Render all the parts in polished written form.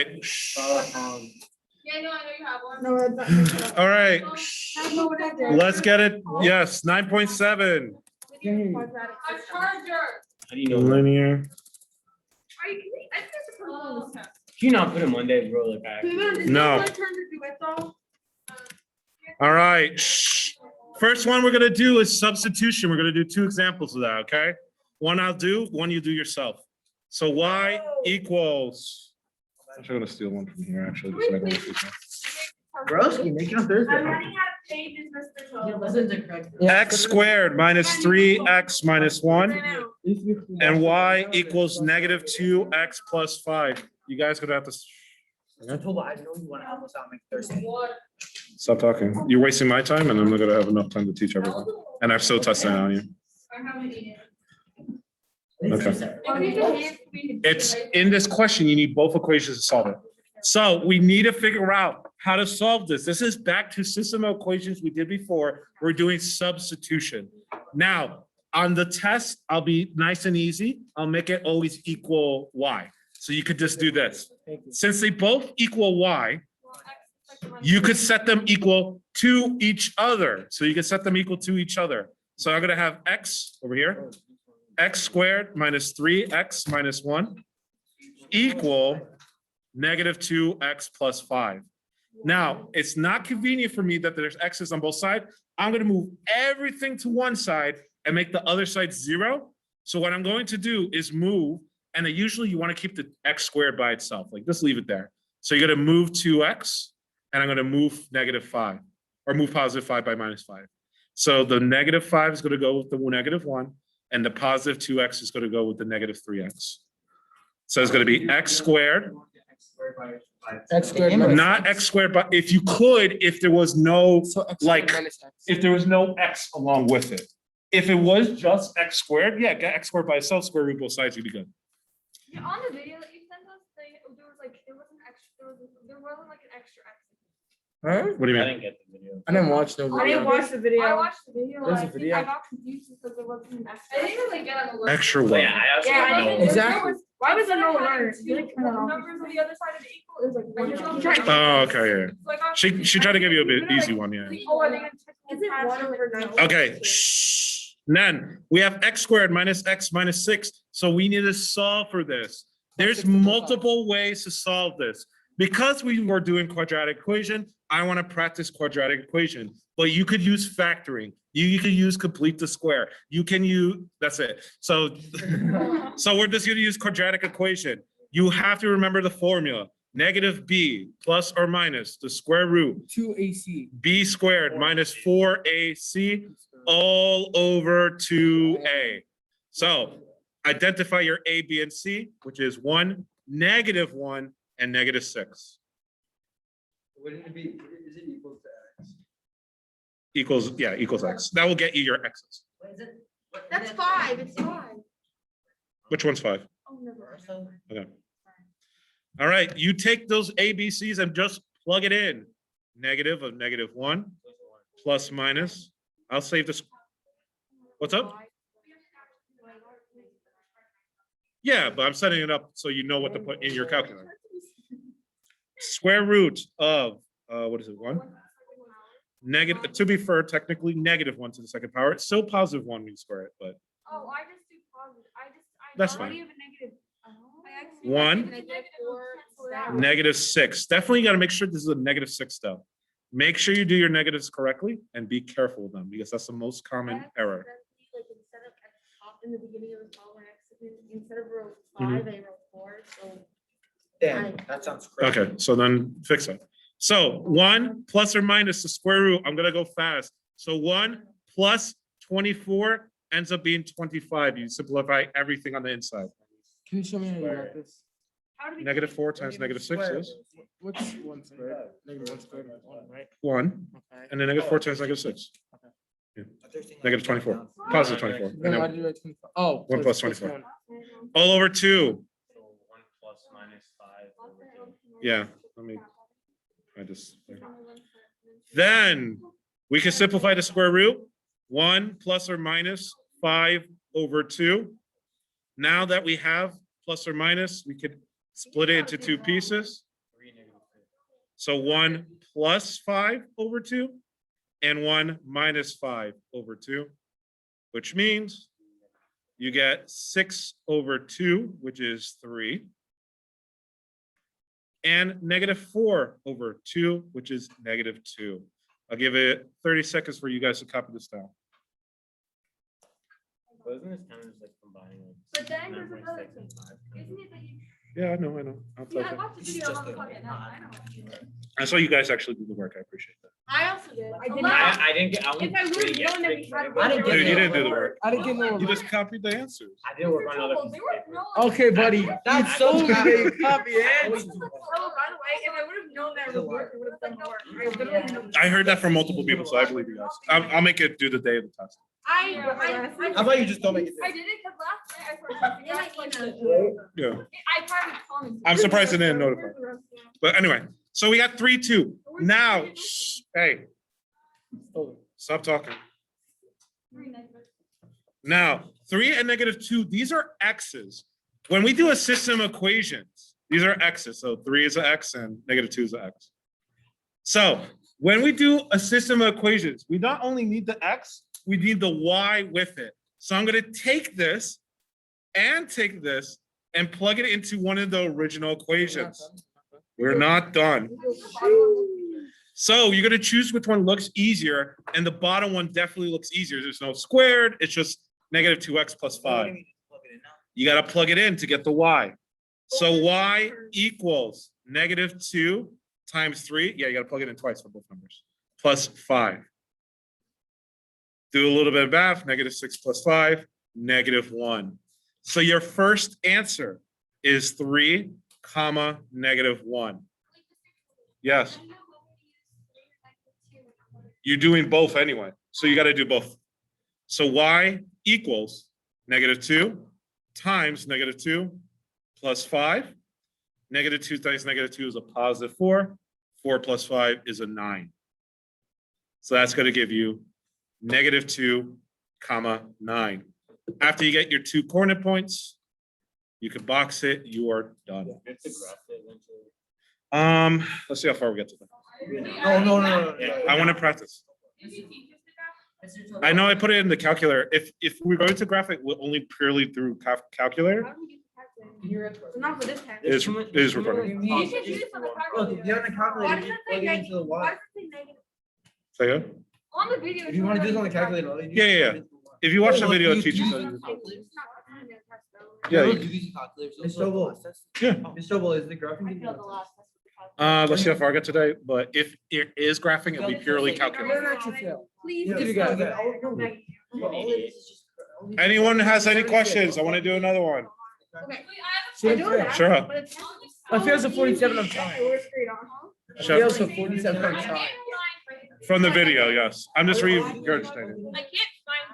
Yeah, no, I know you have one. No, it's not. All right, Let's let's get it. Yes, 9.7. A charger. How do you know? Linear. Are you kidding? I think it's a personal test. Can you not put him Monday, bro? Like I. No. All right. First one we're gonna do is substitution. We're gonna do 2 examples of that, okay? One I'll do, one you do yourself. So y equals. I'm actually gonna steal one from here, actually. Just so I can look at Broski, make it on Thursday. I'm running out of pages, Mr. You Toad. listen to correct. x squared minus 3x minus 1 and y equals negative 2x plus 5. You guys gonna have to I told you, I know you want to help us out make Thursday. What? stop talking. You're wasting my time and I'm not gonna have enough time to teach everything. And I've so touched that on you. I haven't eaten. Okay. It's in this question, you need both equations to solve it. So we need to figure out how to solve this. This is back to system of equations we did before. We're doing substitution. Now, on the test, I'll be nice and easy. I'll make it always equal y. So you could just do this. Since they both equal y, you could set them equal to each other. So you can set them equal to each other. So I'm gonna have x over here, x squared minus 3x minus 1 equal negative 2x plus 5. Now, it's not convenient for me that there's x's on both sides. I'm gonna move everything to one side and make the other side 0. So what I'm going to do is move, and then usually you wanna keep the x squared by itself, like just leave it there. So you're gonna move 2x, and I'm gonna move negative 5, or move positive 5 by minus 5. So the negative 5 is gonna go with the negative 1, and the positive 2x is gonna go with the negative 3x. So it's gonna be x squared, X squared. not x squared, but if you could, if there was no, like, if there was no x along with it. If it was just x squared, yeah, get x squared by itself, square root both sides, you'd be good. Yeah, on the video that you sent us, there was like, there wasn't like an extra X. Huh? What do you I mean? didn't get the video. I didn't watch the I didn't video. watch the video. I watched the video. There's a I think video. I got confused because there wasn't an extra. I didn't really get on the list. Extra But what? yeah, I also Yeah, I don't didn't. know. Exactly. Why was there no learn? Did it turn it The off? numbers on the other side of the equal is like one. Oh, okay, yeah. Like, I- She tried to give you a bit easy one, yeah. Oh, I think it's one over nine. Okay, shh. Then we have x squared minus x minus 6. So we need to solve for this. There's multiple ways to solve this. Because we were doing quadratic equation, I want to practice quadratic equation, but you could use factoring. You could use complete the square. You can use, that's it. So, so we're just going to use quadratic equation. You have to remember the formula. Negative b plus or minus the square root 2AC. b squared minus 4ac all over 2a. So identify your a, b, and c, which is 1, negative 1, and negative 6. Wouldn't it be, is it equal to x? Equals, yeah, equals x. That will get you your x's. That's 5. It's 5. Which one's 5? Oh, never. Okay. All right, you take those a, b, c's and just plug it in. Negative of negative 1 plus minus. I'll save this. What's up? Yeah, but I'm setting it up so you know what to put in your calculator. Square root of, what is it, 1? Negative, to be fair, technically negative 1 to the second power. It's still positive 1 when you square it, but Oh, I just do positive. That's Why fine. do you have a negative? I actually 1, have a negative 4. negative 6. Definitely got to make sure this is a negative 6 though. Make sure you do your negatives correctly and be careful with them because that's the most common error. Like instead of at the top in the beginning of the column, instead of row Mhm. 5, I wrote 4. So Damn, that sounds crazy. Okay, so then fix it. So 1 plus or minus the square root, I'm gonna go fast. So 1 plus 24 ends up being 25. You simplify everything on the inside. Can you show me how you got this? how do we? Negative 4 times negative 6 is What's 1 squared? Negative 1 squared is 1, right? 1, Okay. and then negative 4 times negative 6. Negative 24, positive 24. And Then why then did you write 24? Oh. 1 so plus it's 24. 1. all over 2. So 1 plus minus 5 over 2. Yeah, let me, I just. Then we can simplify the square root. 1 plus or minus 5 over 2. Now that we have plus or minus, we could split it into 2 pieces. So 1 plus 5 over 2 and 1 minus 5 over 2, which means you get 6 over 2, which is 3, and -4 over 2, which is -2. I'll give it 30 seconds for you guys to copy this down. But isn't this kind of just like combining like? But then there's 9.6 another and thing. 5? Isn't it that you? Yeah, I know. I'll Yeah, I type it. watched the It's video just on the a- fucking app. I know. I saw you guys actually do the work. I appreciate that. I also did. I did If not. I didn't get, I If I was would've reading known that we yesterday, had but I didn't Dude, get you no didn't do the work. I didn't get no. You just copied the answers. I did work on another There piece of was paper. no, like- Okay, buddy. That's I so don't bad. You copy Oh, by the way, if I would have known that it was work, I would have done more. I literally know. I heard that from multiple people, so I believe you guys. I'll make it do the day of the test. How about you just don't make it? I did it because last night I forgot. Yeah, I like, Yeah. I tried to comment. I'm surprised it didn't notify. But anyway, so we got 3-2. Now, shh, hey, stop talking. Now, 3 and -2, these are x's. When we do a system equations, these are x's. So 3 is an x and -2 is an x. So when we do a system of equations, we not only need the x, we need the y with it. So I'm going to take this and plug it into one of the original equations. We're not done. So you're going to choose which one looks easier, and the bottom one definitely looks easier. There's no squared. It's just -2x plus 5. You got to plug it in to get the y. So y equals -2 times 3. Yeah, you got to plug it in twice for both numbers. Plus 5. Do a little bit of math. -6 plus 5, -1. So your first answer is 3, -1. Yes. You're doing both anyway, so you got to do both. So y equals -2 times -2 plus 5. -2 times -2 is a positive 4. 4 plus 5 is a 9. So that's going to give you -2, 9. After you get your 2 corner points, you can box it. You are done. It's a graph eventually. Let's see how far we get to that. No. I want to practice. I know I put it in the calculator. If we're going to graph it only purely through calculator, Not for this test. it is recording. You should use it on the Look, calculator. if you have a calculator, you plug it into the Why Y. does it say negative? So yeah, On the video. If you want to do this on the calculator. all you do is Yeah. plug it into the Y. if you watch the Look, video, it you teaches do how to use use it. Yeah, Yeah. do these calculators. Mr. Oval, Yeah. Mr. Oval, is the graphing? Let's see how far I get today. But if it is graphing, it'll be purely calculator. Please. Yeah, just you got go that. there. Anyone has any questions? I want to do another one. Okay. Sure. I know that, Sure. but it's- If it was a 47, I'm trying. We're straight on. If Sure. it was a 47, I'm trying. From the video, yes. I'm just regurgitating. I can't find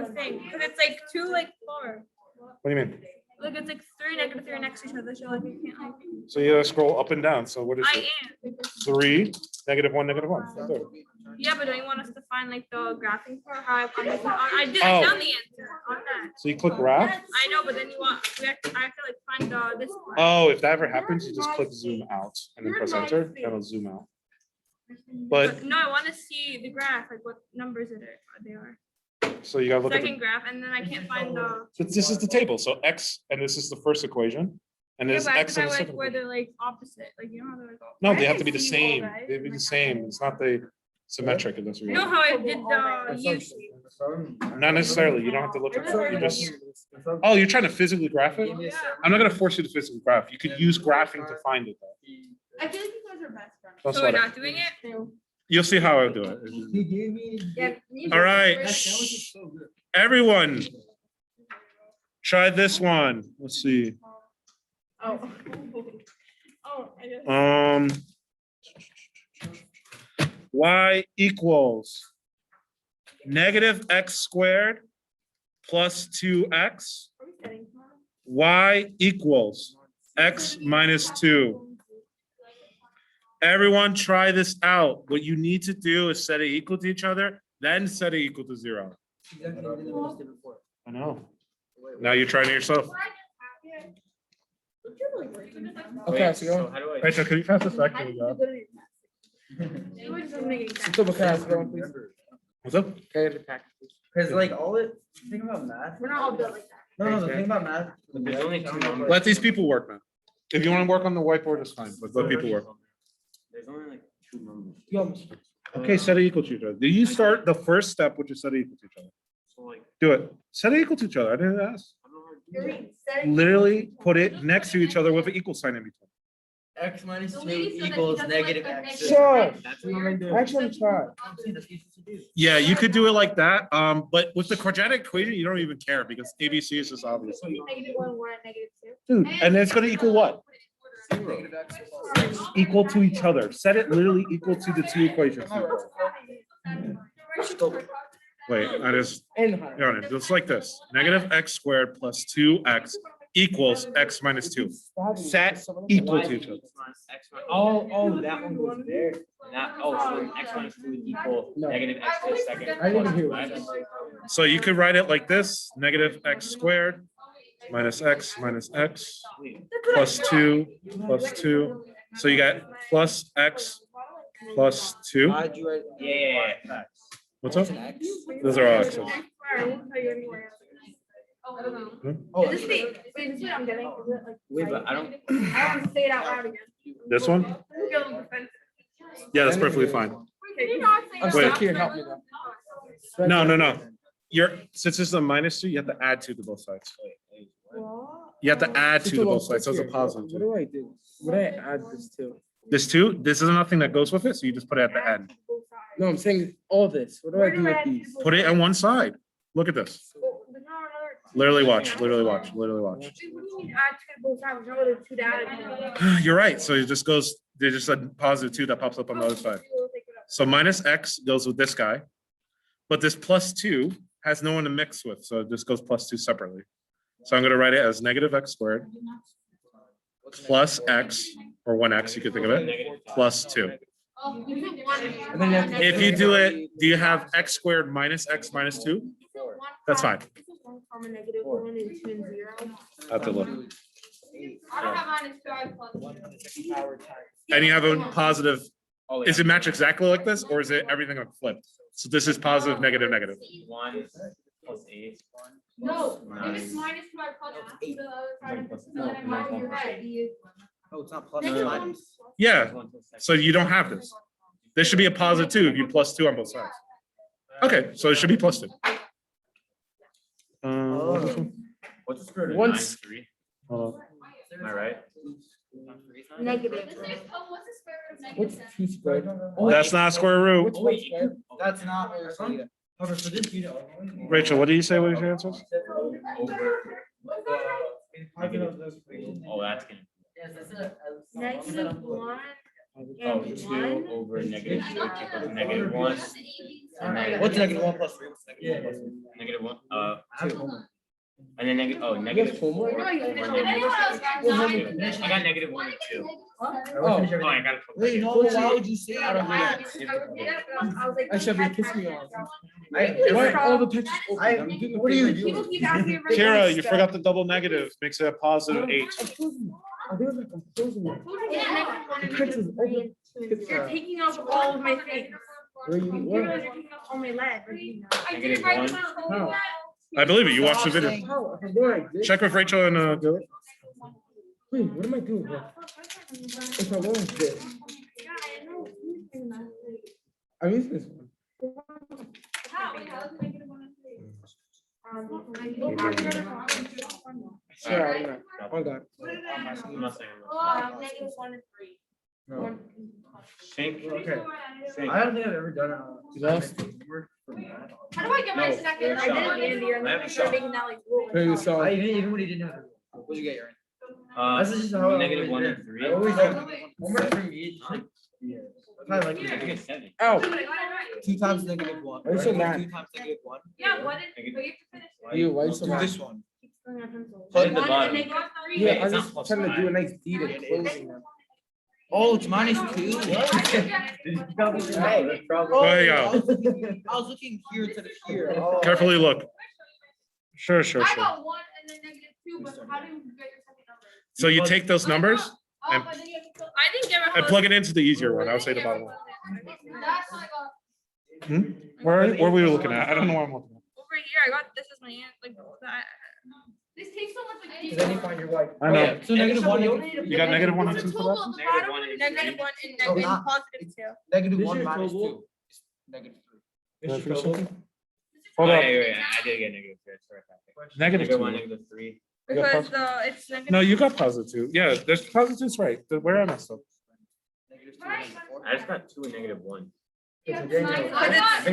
the thing, because it's like too like far. What do you mean? Like it's like 3, -3 next to each other, so like I can't like. So you gotta scroll up and down. So what is it? I am. 3, -1, -1. Good. Yeah, but don't you want us to find like the graphing part? How I did, I Oh. found the answer on that. So you click graph. I know, but then I have to like find this part. Oh, if that ever happens, you just click zoom out and then press enter, and it'll zoom out. But No, I want to see the graph, like what numbers they are. so you gotta look at Second the, graph, and then I can't find the. so this is the table. So x, and this is the first equation, and Yeah, there's but I x have in to the find, like second. where equation. they're like opposite, like you know how they're like. No, I they have to can be the see all same. that, They'd be like, the same. It's not the symmetric. If that's what You you're. know how I did the U shape? Not necessarily. You don't have to look at it. You just. Oh, you're trying to physically graph it? I'm not gonna force you to physically graph. You could use graphing to find it. Though. I feel like you guys are best friends. Don't So we're sweat it. not doing it? You'll see how I do it. He gave me. Yeah. All right. That sandwich is so good. Everyone, try this one. Let's see. Oh. Oh, I guess. Y equals -x squared plus 2x. Y equals x minus 2. Everyone try this out. What you need to do is set it equal to each other, then set it equal to 0. Exactly what we just did before. I know. Now you're trying it yourself. Okay, Wait, so so go. how do I Rachel, can you pass this back to the guy? It doesn't make any sense. Super fast, go on, please. What's up? Carry the pack, please. Cause like all it, think about math. We're not all built like that. No, the thing about math. There's only two numbers. Let these people work, man. If you want to work on the whiteboard, it's fine, but let people work. There's only like two numbers. You almost. Okay, set it equal to each other. Do you start the first step, which is set it equal to each other? So like, Do it. Set it equal to each other. I didn't ask. I don't know how to do that. Literally put it next to each other with an equal sign in between. X minus The two lady said that he equals doesn't like negative a X. negative Sure. That's what I'm gonna do. Actually, try. Yeah, you could do it like that. But with the quadratic equation, you don't even care because ABC is just obvious. -1, we're at -2. Dude, and then it's gonna equal what? Equal to each other. Set it literally equal to the two equations. Wait, I just, And yeah, just like this. Negative x squared plus 2x equals x minus 2. Set equal to each other. Oh, that one goes there. That, so x minus 2 would equal No. negative x to the second. I didn't hear plus what you x. So you could write it like this, negative x squared minus x plus 2 plus 2. So you got plus x plus 2. How'd you write? Yeah. What's up? An X? Those are all x's. I won't tell you anywhere else. I don't know. Oh, Is this the, wait, this is what I'm getting? Is it like? Wait, but I don't. I don't want to say it out loud again. This one? We're feeling defensive. Yeah, that's perfectly fine. Okay, I'm Wait. stuck here, help me though. No. Since this is a minus 2, you have to add 2 to both sides. You have to add 2 to both sides, so it's a positive What 2. do I do? What do I add this to? This 2, this is nothing that goes with it, so you just put it at the end. No, I'm saying all this. What do I do with these? Put it on one side. Look at this. Literally watch. What do you mean add 2 to both sides? No other 2 to add. You're right. So it just goes, there's just a positive 2 that pops up on the other side. So minus x goes with this guy, but this plus 2 has no one to mix with, so it just goes plus 2 separately. So I'm going to write it as negative x squared plus x, or 1x, you could think of it, plus 2. And then you have to- If you do it, do you have x squared minus x minus 2? That's fine. From a negative 1 and 2 and 0. I have to look. I don't have mine, it's 2 plus. And you have a positive, Oh, is it match exactly like this, or is it everything on flipped? So this is positive, negative, negative. 1 plus 8. No, Nine. if it's minus 2, I plus the other side. Plus- So then I'm right, you're right. Oh, it's not plus, Negative it's one. minus. Yeah, so you don't have this. There should be a positive 2 if you plus 2 on both sides. Okay, so it should be plus 2. What's this one? What's the square root of Once- 9? 3? Hold on. Am I right? Negative. What's the square root of What's negative 7? 2 squared? That's not square root. What's 1 squared? That's not. However, for this unit. Rachel, what do you say was your answer? Oh, that's gonna. -1 Oh, 2 over negative 2 equals negative 1. And then What's negative 1 plus 3? What's negative 1plus 3? negative 1, 2. And then negative, homework? over negative Anyone else got nine? 2. I got negative 1 and 2. Oh. Oh, I got it. Wait, no, why would you say I that? I should be kissing me off. I- Why all the pictures open? I- I'm doing a what do you picture. People keep asking me for. Kara, you forgot the double negatives, makes it a positive 8. I'm closing it. I'm doing it, I'm closing it. You're taking off all of my things. Where you, You're where? taking off all my lead. I didn't write them out. How? I believe it, you watched the video. How? If I'm doing like this? Check with Rachel and do it. Wait, what am I doing? Bro? If I go like this, I'm using this one. How? Wait, how is it negative 1 and 3? Sure, I'm not. Oh, God. I'm not saying that. -1 and 3. No. Shank. Okay. Shank. I don't think I've ever done You lost? How do I get my No, second? I did it at the end of the year, and I then have a they're shot. making that like rule. Maybe you saw. Even when he didn't have it. What'd you get, Aaron? This is just how I Negative always 1 did. and 3. I always have homework from each. I like I think it. it's 7. Ow. 2 times negative 1. Why you so mad? 2 times negative 1. Yeah, what did, but you have to finish. You, why you so Do mad? this one. Put in the One and bottom. negative three. Yeah, It's I'm not just plus trying to do a five. nice deed of closing them. Oh, it's minus 2. There you go. I was looking here instead of here. Oh. Carefully look. Sure. I got 1 and then -2, but how do you get your second number? So you take those numbers And I didn't get my. and plug it into the easier one. I would say the bottom one. That's like a. Where were we looking at? I don't know where I'm looking at. Over here, I got this as my aunt, like that. This takes so much like. Because then you find your wife. I know. So negative one. You got negative 1 and 2 for that? Negative one and Negative three. one and Oh, negative not- positive two. Negative This one is minus total. two. is Negative three. Did I Mr. forget Total? something? Oh, Hold yeah, up. I did get negative two. Sorry about that. Negative Negative one, 2. negative three. You got Because it's negative. No, you got positive 2. Yeah, there's positives right. Where am I still? Negative two, negative four. I just got two and negative one. Because Bring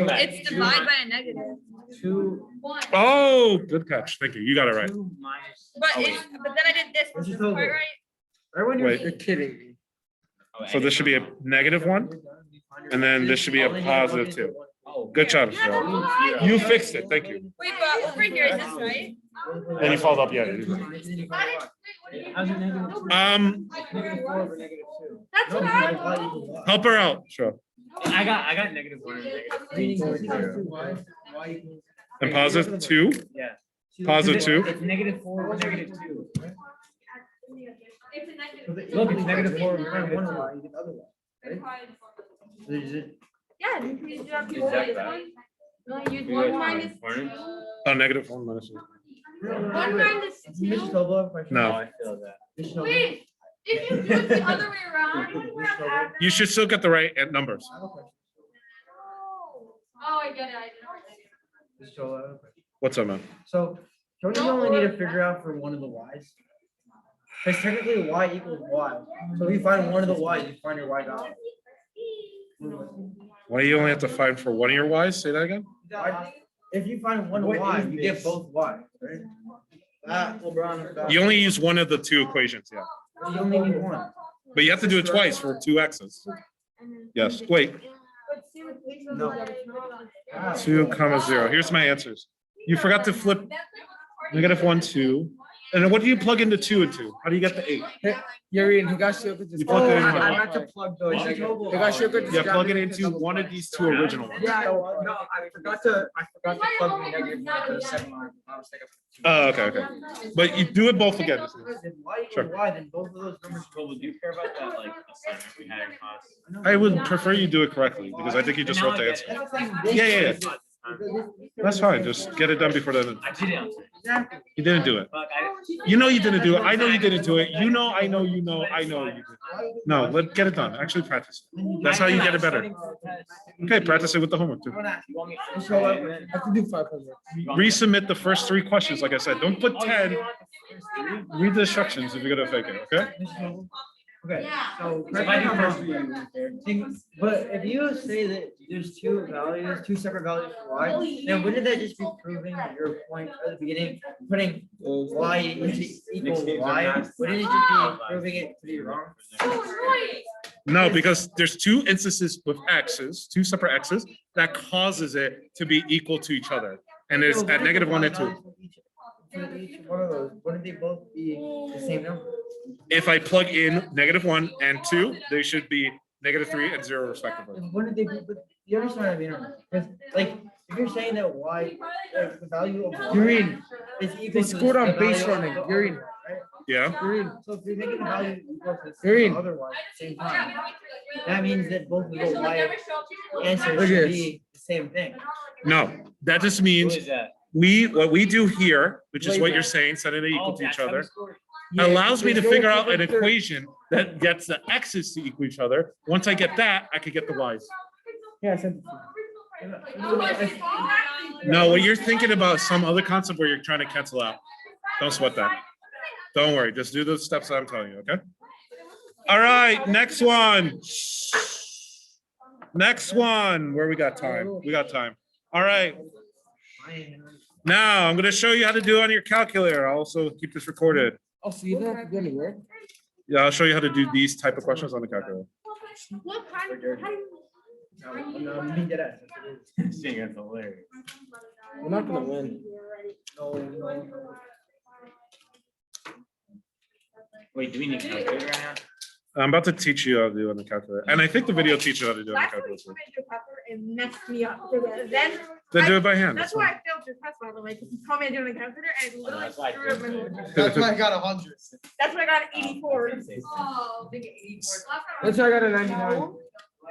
back. it's divided by a negative. Two. Oh, good catch. Thank you. You got it right. Two minus. But oh, it's, wait. but then I did this, was This is this part total. right? Right when you're. Wait. You're kidding me. Oh, I So this did should be a something. negative 1, and then this should be a positive 2. Oh, Good job, Yeah, Cheryl. that's You fixed it. Thank you. Wait, but over here, is this right? And you followed up, yeah. How's it negative? Negative four over negative two. That's No, what because I y equals y. Help her out, Cheryl. I got negative one and negative three. Meaning x equals two, y equals. And positive 2, Yeah. positive 2. It's negative four over negative two. It's a negative. Look, it's negative four over negative one y, you get the other one. So is it? Yeah. you have to Exact use value. one. No, use You one guys minus want two. corners? Oh, negative 1 minus 2. One minus Mr. two. Tobler, I have a question. No. Oh, I feel that. Mr. Tobler, Wait, if you do it the other way around. You should still get the right numbers. I have a question. Oh, I get it. I get it. Mr. Tobler, I have a question. What's up, man? So, don't you only need to figure out for one of the y's? Because technically y equals y. So if you find one of the y's, you find your y value. Why do you only have to find for one of your Ys? Say that again? Why- If you find one y, you get both y, right? LeBron. You only use one of the 2 equations, yeah. You only need one. But you have to do it twice for 2 x's. Yes, wait. No. How? 2 comma 0. Here's my answers. You forgot to flip negative 1, 2. And then what do you plug into 2 and 2? How do you get the 8? Yuri, and Higashi, look at this. You plug it in. I have to plug the negative. Higashi, look at this. Yeah, plug it into one of these 2 original ones. Yeah, no, I forgot to plug the negative one for the second one. I was thinking. Oh, okay, okay. But you do it both again. If y equals y, then both of those numbers. Well, would you care about that, like, assignment we had in class? I would prefer you do it correctly because I think you just wrote the answer. Yeah. That's fine. Just get it done before the. I did answer. Exactly. You didn't do it. Fuck, You know you didn't do it. I know you didn't do it. You know, I know, you know, I know you did. No, let's get it done. Actually practice. That's how you get it better. Okay, practice it with the homework too. So, I have to do 500. Resubmit the first 3 questions, like I said. Don't put 10. Read the instructions if you're gonna fake it, okay? Okay, so. If I do first, you But if you say that there's 2 values, 2 separate values for y, then wouldn't that just be proving your point at the beginning, putting y into equal y? Wouldn't it just be proving it to be wrong? No, because there's 2 instances with x's, 2 separate x's, that causes it to be equal to each other. And it's at negative 1 and 2. For each one of those, wouldn't they both be the same number? If I plug in negative 1 and 2, they should be negative 3 and 0 respectively. Wouldn't they be, but you understand what I mean? Because like, if you're saying that y, like, the value of y Urine. is equal They to scored the on base value of running. the Urine. other, right? Yeah? Urine. So if you're making the value equal to Urine. the other one at the same time, that means that both of the y answers Look at should this. be the same thing. No, that just Who means is that? what we do here, which is what you're saying, setting it equal Oh, to each that's how we other, scored. allows me to Go figure for out the an third. equation that gets the x's to equal each other. Once I get that, I could get the y's. Yeah, I said. No, what you're thinking about is some other concept where you're trying to cancel out. Don't sweat that. Don't worry, just do the steps that I'm telling you, okay? All right, next one. Next one, where we got time? We got time. All right. Now, I'm gonna show you how to do it on your calculator. I'll also keep this recorded. Oh, so you don't have to do any work? Yeah, I'll show you how to do these type of questions on the calculator. What kind of, how do you? No, me dead ass. Seeing it's hilarious. We're not gonna win. Wait, do we need calculator right I'm about to teach you how to do it on the calculator. And I think the video teaches you how to do it on the Last time you calculator. told me to do a calculator, it messed me up. Because then Then do it by hand. that's why I failed your test, by the way, because you told me to do it on a calculator and it literally that's why I screwed up my whole test. That's why I got 100. That's why I got an 84. Oh, big 84. That's why I got a 99.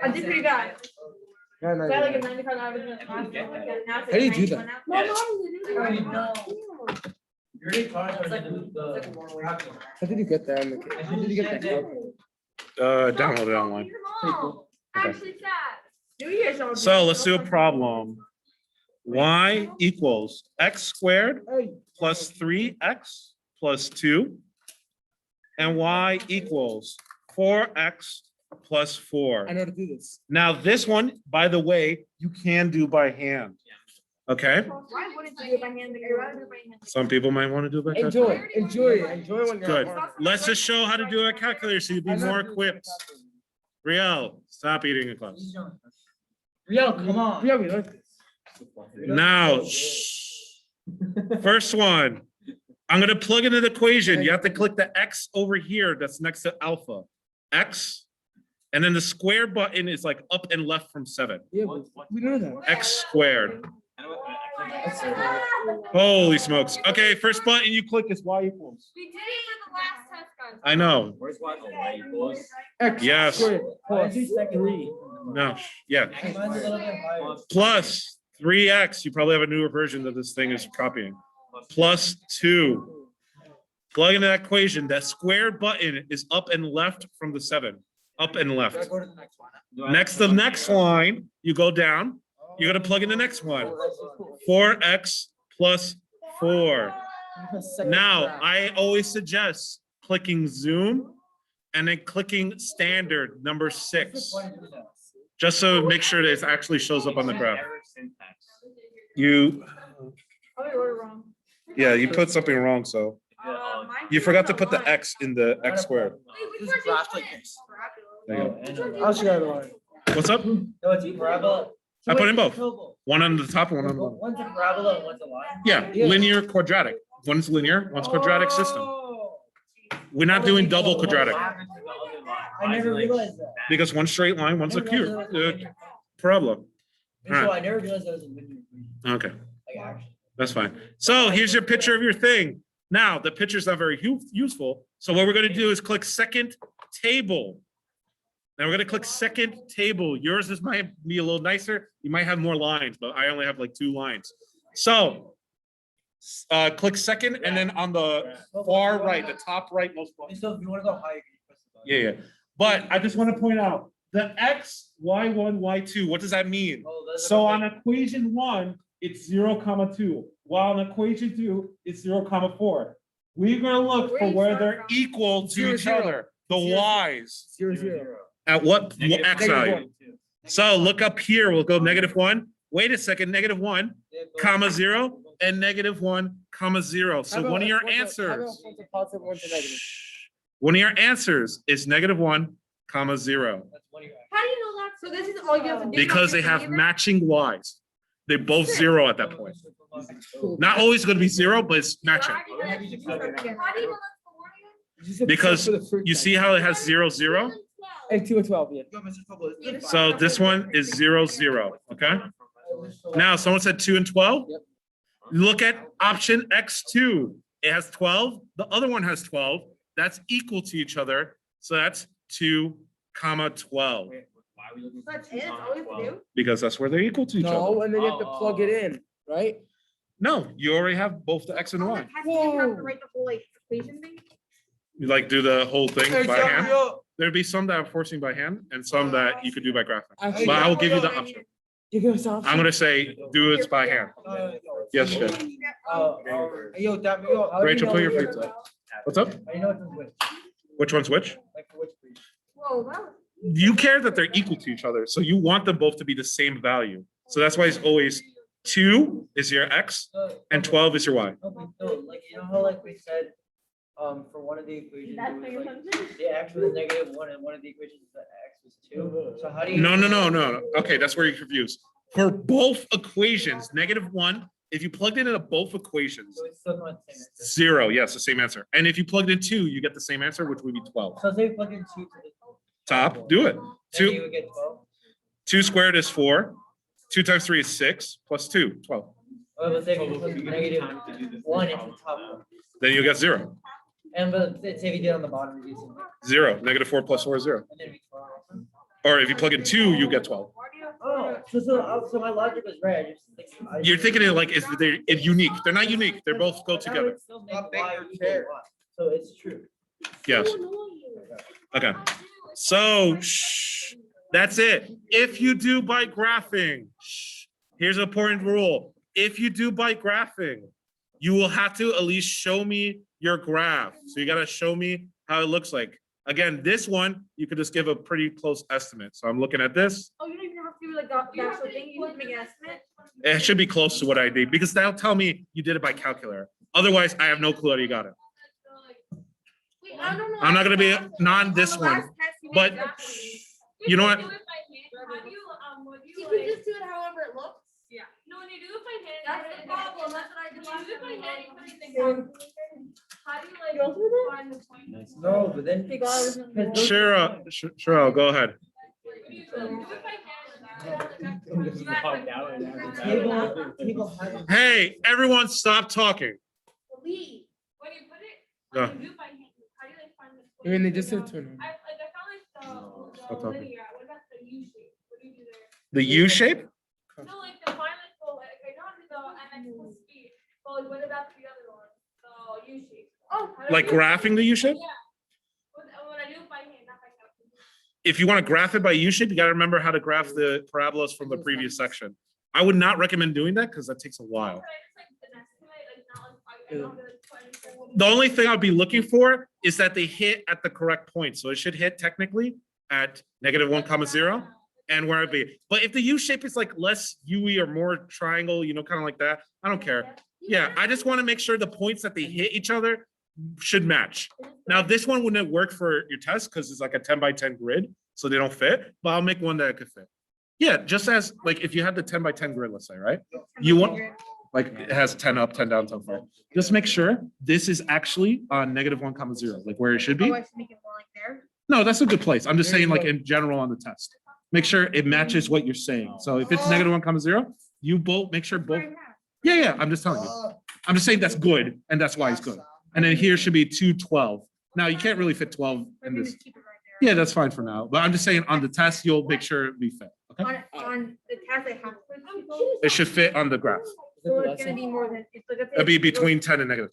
I did pretty bad. Got a So I had like a 99. 95 average. and How do you get that? now it's How do you like do that? 91 now. No, no, You're already taught us the. How did you get that? How did you get that? Download it online. Actually, sad. New Year's. I'll do So it. let's do a problem. Y equals x squared Hey, plus 3x plus 2. And y equals 4x plus 4. I know how to do this. Now, this one, by the way, you can do by hand. Okay? Why wouldn't you do it by hand? Like, I'd rather do it by hand. Some people might want to do it by calculator. Enjoy it. Enjoy when you're. Good. at work. Let's just show how to do a calculator so you'll be I know more how to do it with equipped. calculator. Riel, stop eating in class. Real, come on. Yeah, we like this. Now, shh. First one, I'm gonna plug into the equation. You have to click the X over here that's next to alpha. X, and then the square button is like up and left from 7. Yeah, we know that. X squared. Holy smokes. Okay, first button you click is Y equals. We did it for the last test, guys. I know. Where's Y? Oh, Y equals. X Yes. squared plus 3. No, yeah. Mine's a little bit higher. Plus 3x. You probably have a newer version that this thing is copying. Plus 2. Plug into that equation. That square button is up and left from the 7. Up and Do I left. go to the next one? Next, the next line, you go down. You gotta plug in the next one. 4x plus 4. Now, I always suggest clicking zoom and then clicking standard number 6. Just so make sure that it actually shows up on the graph. Error syntax. You, Oh, you wrote it wrong. yeah, you put something wrong, so. Mine You says forgot to the put the line. x in the x squared. Wait, This which is one graph did like you this. There you go. I'll show you the line. What's up? No, it's a parabola. I put in both. Parabola. One on the top and one on the bottom. One's a parabola and one's a line. Yeah, linear, quadratic. One's linear, one's quadratic system. Oh. We're not doing double quadratic What happened to the other line? I Why is it never like realized that. because one's straight line, one's a I never realized cube. that was a linear Problem. equation. So I never realized that was a linear equation. Okay, Like actually. that's fine. So here's your picture of your thing. Now, the picture's not very useful. So what we're gonna do is click second table. Now we're gonna click second table. Yours is might be a little nicer. You might have more lines, but I only have like 2 lines. So click second and then on the far right, the top right most button. So if you want to go higher, you press the button. Yeah, yeah. But I just want to point out the X, Y1, Y2, what does that mean? Oh, those are So the on big- equation 1, it's 0, 2, while on equation 2, it's 0, 4. We're gonna look Where for you where start they're from? equal to Zero, each zero. other, the Zero, Y's. 0, At what X Negative value? 1. So look up here, we'll go -1. Wait a second, -1, comma 0, and -1, comma 0. So one of your answers. Positive, one's a negative. One of your answers is -1, comma 0, That's one of your. How do you know that? So this is all you have to do. because they have matching Y's. They're both 0 at that point. Not always gonna be 0, but it's matching. How do you know that's the one again? Because you see how it has 0, 0? And 2 and 12, yeah. So this one is 0, 0, okay? Now, someone said 2 and 12? Yep. Look at option X2. It has 12, the other one has 12. That's equal to each other. So that's 2, comma 12, Wait, why are we looking for That's two it, that's comma all you have to 12? do. because that's where they're equal to each other. No, and then you have to plug it in, right? No, you already have both the X and Oh, Y. like, has to have to write the whole like equation thing? You like do the whole thing Hey, by yo, hand? yo, There'd be some that are forcing by hand and some that you could do by graphing. Actually, But I will give you the option. you give us option. I'm gonna say, do it by hand. Yes, sure. Yo, damn, yo. how do you Rachel, know put your which feet is up. What's up? which? How do you know it's which? Which one's which? Like for which breed? Whoa, that was. You care that they're equal to each other, so you want them both to be the same value. So that's why it's always 2 is your X and 12 is your Y. No, like, you know how like we said, for one of the equations, That's it my was like, assumption. the X was -1 and one of the equations, the X was 2. So how do you? No. Okay, that's where you're confused. For both equations, -1, if you plugged it into both equations, So it's still not the same answer. 0, yes, the same answer. And if you plugged in 2, you get the same answer, which would be 12. So say we plug in 2 to the Top, do it. Then Two, you would get 12. 2 squared is 4. 2 times 3 is 6, plus 2, 12. Oh, but say if you put negative 1 into the top one. Then you get 0. And but say if you did on the bottom, you get 0. Negative 4 plus 4 is 0. and then it'd be 12 also. Or if you plug in 2, you get 12. Oh, so my logic was right. I just think You're thinking it like is they're unique. They're not unique. They're both go together. So it's true. Yes. Okay. So that's it. If you do by graphing, here's an important rule. If you do by graphing, you will have to at least show me your graph. So you got to show me how it looks like. Again, this one, you could just give a pretty close estimate. So I'm looking at this. Oh, you don't even have to do like the actual thing, you just make an estimate? It should be close to what I did because that'll tell me you did it by calculator. Otherwise, I have no clue how you got it. Wait, I don't know. I'm not gonna be non this On the one, last test, you but made exactly. you know what? Do it by hand. How do you, what do you You like? can just do it however it looks. Yeah. No, when you do it by hand. That's the problem, that's what I When did you last do it by time. hand, you put it in the calculator. How do you like You also do that? find the point? No, but then. Big olives in the middle. Cheryl, go ahead. When you do it by hand. Table has- Hey, everyone, stop talking. When you put it, Go. when you do it by hand, how do you like find the point? I mean, they just said turn. I found like Stop the talking. linear. What about the U shape? What do you do there? The U shape? No, like the final goal, like I know the MX plus speed, but like what about the other one? The U shape. Oh, How do Like you- graphing the U shape? Yeah. When I do it by hand, not by calculator. If you want to graph it by U shape, you gotta remember how to graph the parabolas from the previous section. I would not recommend doing that because that takes a while. Could I just like an estimate, like not like I know how to like put The only thing I'd be looking for is that they hit at the correct point. So it should hit technically at -1, and where it'd be. But if the U shape is like less U-y or more triangle, you know, kind of like that, I don't care. Yeah, I just want to make sure the points that they hit each other should match. Now, this one wouldn't work for your test because it's like a 10 by 10 grid, so they don't fit, but I'll make one that could fit. Yeah, just as like if you had the 10 by 10 grid, let's say, right? You want, like it has 10 up, 10 down, 10 far. Just make sure this is actually on -1, like where it should be. Oh, I should make it more like there. No, that's a good place. I'm just saying like in general on the test. Make sure it matches what you're saying. So if it's -1, you both, make sure both. Yeah, I'm just telling you. I'm just saying that's good and that's why it's good. And then here should be 212. Now you can't really fit 12 in Maybe this. just keep it right there. Yeah, that's fine for now. But I'm just saying on the test, you'll make sure it be fit. Okay? On the test, I have to put people. It should fit on the graph. So it's gonna be more than, it's like. let's say It'll be it goes- between 10 and -10.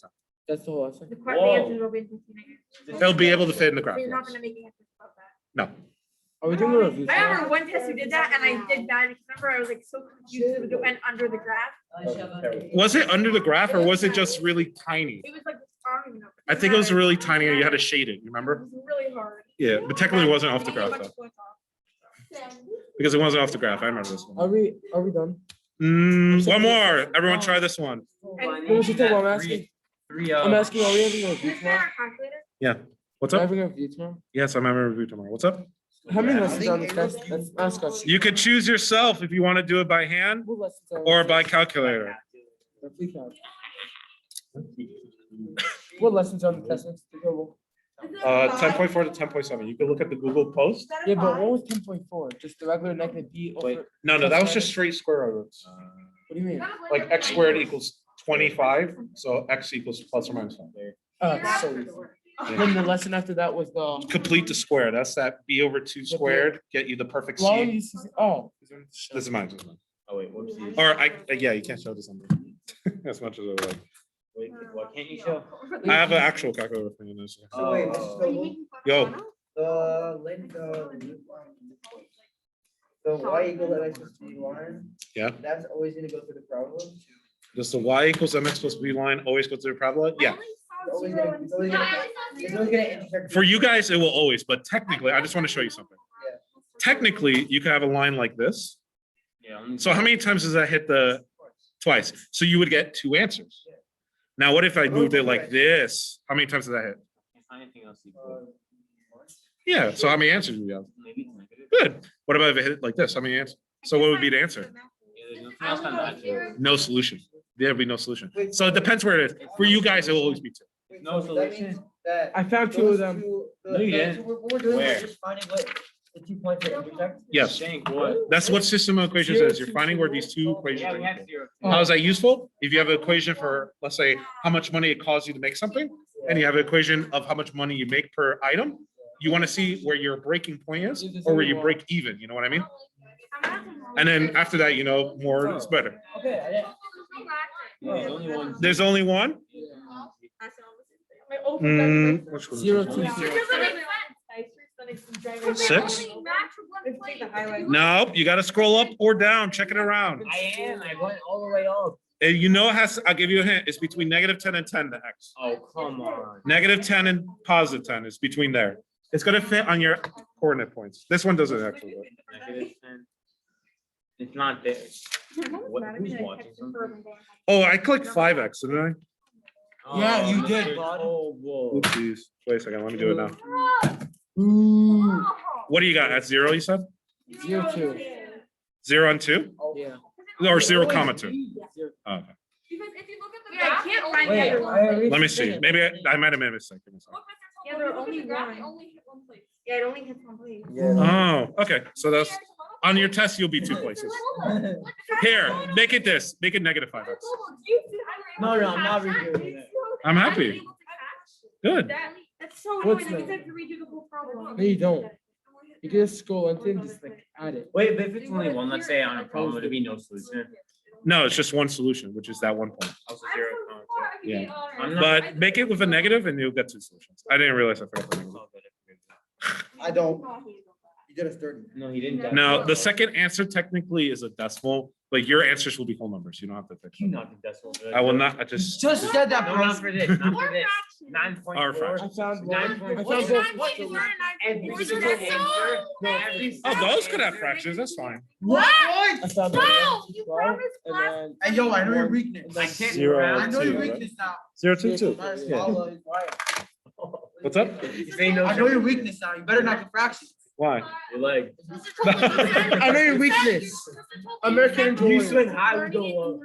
That's the whole lesson. The answers will be in 15 negative. They'll be able to fit in the graph. So you're not yes. gonna make it about that. No. Are we doing a review? I remember one test you did that and I did bad because remember I was like so confused because it went under the graph. Was it under the graph or was it just really tiny? It was like, I don't even know. I think it was really tiny and you had to shade it, you remember? It was really hard. Yeah, but technically it wasn't off the graph Bunch though, of points off. because it wasn't off the graph. I remember this one. Are we done? One more. Everyone try this one. And- What was it that I'm asking? I'm asking, are we having a review Is tomorrow? there a calculator? What's Are we up? having a review tomorrow? Yes, I'm having a review tomorrow. What's up? How many lessons on this test? Let's ask us. You could choose yourself if you want to do it by hand What lessons are- or by calculator. Free count. What lessons on the test next to Google? 10.4 to 10.7. You can look at the Google post. Yeah, but what was 10.4? Just the regular negative b over. Wait, no, that was just straight square roots. What do you mean? Like x squared equals 25, so x equals plus or minus 1. It's so easy. Then the lesson after that was the. Complete the square. That's that b over 2 squared, get you the perfect Well, C. oh. This is mine. This is mine. Oh, wait, whoopsies. Or yeah, you can't show this number as much as I would like. Wait, what can't you show? I have an actual calculator thing in this. So wait, Oh. Yo. The y equal x plus b line. Yeah. That's always gonna go through the problem. Does the y equals mx plus b line always go through the parabola? Yeah. It's always gonna intersect. For you guys, it will always, but technically, I just want to show you something. Yeah. Technically, you could have a line like this. Yeah, only- So how many times does that hit the twice? So you would get 2 answers. Now, what if I moved it like this? How many times does that hit? Can't find anything else equal. Yeah, so how many answers do we have? Maybe it's negative. Good. What about if it hit it like this? How many answers? So what would be the answer? Yeah, there's nothing else on that. No solution. There'd be no solution. So it depends where it is. For you guys, it will always be 2. No So that means solution? that I found two of them. No, you didn't. So what we're doing, Where? we're just finding what the 2 points that intersect. Yes, Think what? that's what system of equations is. You're finding where these two equations Yeah, are we have equal. zero. How is that useful? If you have an equation for, let's say, how much money it costs you to make something, and you have an equation of how much money you make per item, you want to see where your breaking point is or where you break even, you know what I mean? And then after that, you know, more is better. Okay, I didn't. No, there's only one. There's only one? Which one? 0, 2, 0. Six? highlight. Nope, you gotta scroll up or down, check it around. I am, I went all the way up. And you know it has, I'll give you a hint, it's between -10 and 10, the x. Oh, come on. -10 and +10 is between there. It's gonna fit on your coordinate points. This one doesn't actually. But. -10. It's not there. What, who's watching something? Oh, I clicked 5x, didn't I? Yeah, you Oh, did, there's- bud. Oh, whoa. Oopsies. Wait a second, let me do it now. Ooh. What do you got? At 0, you said? 0, 2. 0 and 2? Yeah. Or 0, 2? Oh, okay. Because if you look at the Yeah, I graph, can't it find only- the Wait, other one. I already Let me see. finished. Maybe I might have made a mistake. Give me a second. Look, Mr. Tolman, Yeah, there if are you look at only the graph, it one. only hit one place. Yeah, it only hits one place. Oh, okay. So that's on your test, you'll be 2 places. Here, make it this. Make it -5x. No, no, I'm not redoing it. I'm happy. Good. That's so What's annoying. Like, that? it's have to redo the whole problem. No, you don't. You can just scroll into it and just like add it. Wait, but if it's only one, let's say on a problem, would it be no solution? No, it's just one solution, which is that 1 point. Also zero. Yeah. I'm not- But make it with a negative and you'll get 2 solutions. I didn't realize I forgot the negative. I don't. You did a 30. No, he didn't. Now, the second answer technically is a decimal, but your answers will be whole numbers. You don't have to fix You them. knocked the decimal. I will not, I just. Just said that, No, bro. not for this, not for this. 9.4. Our fraction. I found one. I 9.4. found both. What? Every What? single answer. Every Oh, single those could have answer. fractions. That's fine. What? I found No, one. you 12, promised and class- then Hey, yo, I know your one- weakness. and I then can't. Zero, I know your two, right? weakness now. 0, 2, 2. Nice, Yeah. follow it, quiet. What's up? You say no. I know your weakness now. You better not do fractions. Why? Your leg. I know your weakness. American You Toy. swing high, we go low.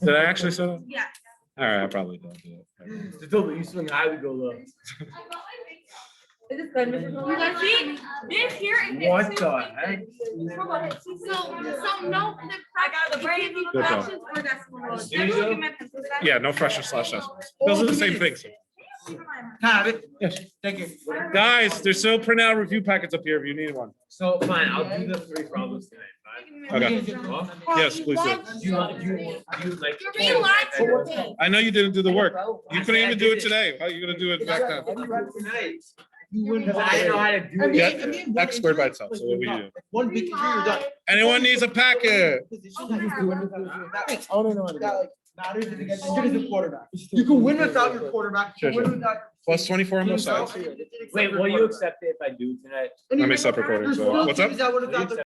Did I actually say that? Yeah. All right, I probably don't do it. The double, you swing high, we go low. Is this good, Mr. Tolman? See, this here is. What the heck? So no, I got the brain. Good job. fractions or decimals. There you go. Yeah, no fraction slash decimal. Those are the same things. Can I have it? Yes. Thank you. Guys, there's still printout review packets up here if you need one. So fine, I'll do the 3 problems tonight. Fine. Okay. Huh? Yes, please do. Do you like? You're being lied to. I know you didn't do the work. You couldn't even do it today. How are you gonna do it back then? You wouldn't Because I didn't know how to do it. Yeah, X squared by itself. So what we do? One big computer, you're done. Anyone needs a packet? I don't know how to do That it. like matters if you get as good as a quarterback. You can win without your quarterback. You can win without. Plus 24 on both sides. Wait, will you accept it if I do tonight? Let me stop recording. So what's up? That would have got the